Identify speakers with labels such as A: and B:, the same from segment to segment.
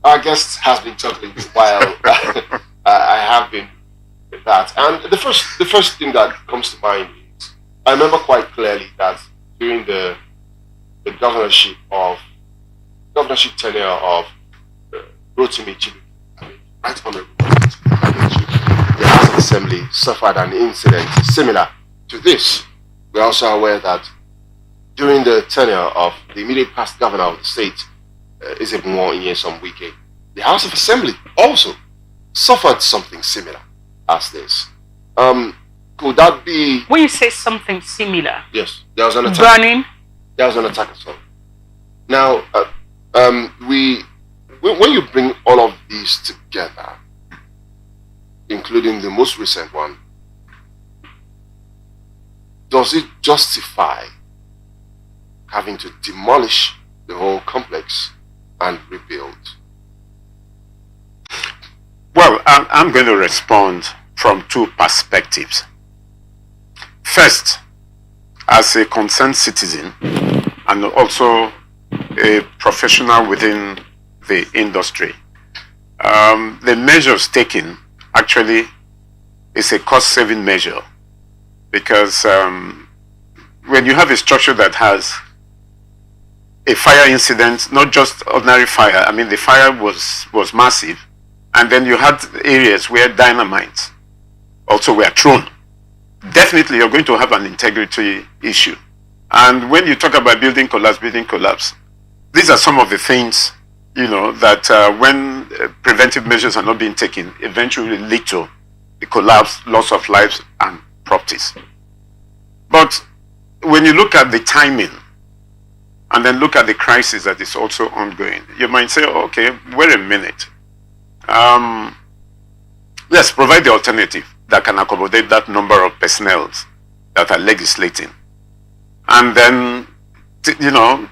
A: Our guest has been talking while I have been with that. And the first thing that comes to mind is I remember quite clearly that during the governorship tenure of Rotimi Chibuike, Right Honorable, the House of Assembly suffered an incident similar to this. We're also aware that during the tenure of the immediate past governor of the state, Ezebunwo Inyesom Wike, the House of Assembly also suffered something similar as this. Could that be...
B: When you say something similar...
A: Yes, there was an attack.
B: Burning?
A: There was an attack as well. Now, when you bring all of these together, including the most recent one, does it justify having to demolish the whole complex and rebuild?
C: Well, I'm going to respond from two perspectives. First, as a concerned citizen and also a professional within the industry, the measures taken actually is a cost-saving measure, because when you have a structure that has a fire incident, not just ordinary fire, I mean the fire was massive, and then you had areas where dynamite also were thrown, definitely you're going to have an integrity issue. And when you talk about building collapse, these are some of the things, that when preventive measures are not being taken, eventually lead to the collapse, loss of lives and properties. But when you look at the timing and then look at the crisis that is also ongoing, you might say, okay, wait a minute. Let's provide the alternative that can accommodate that number of personnel that are legislating. And then,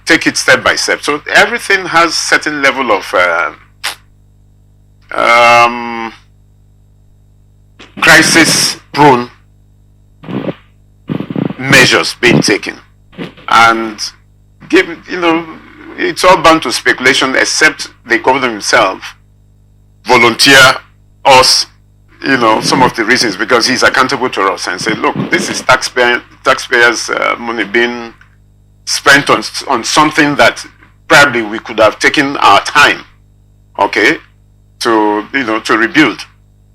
C: take it step by step. So everything has certain level of crisis-prone measures being taken. And it's all bound to speculation, except the governor himself volunteer us, some of the reasons, because he's accountable to us and say, look, this is taxpayers' money being spent on something that probably we could have taken our time, okay, to rebuild.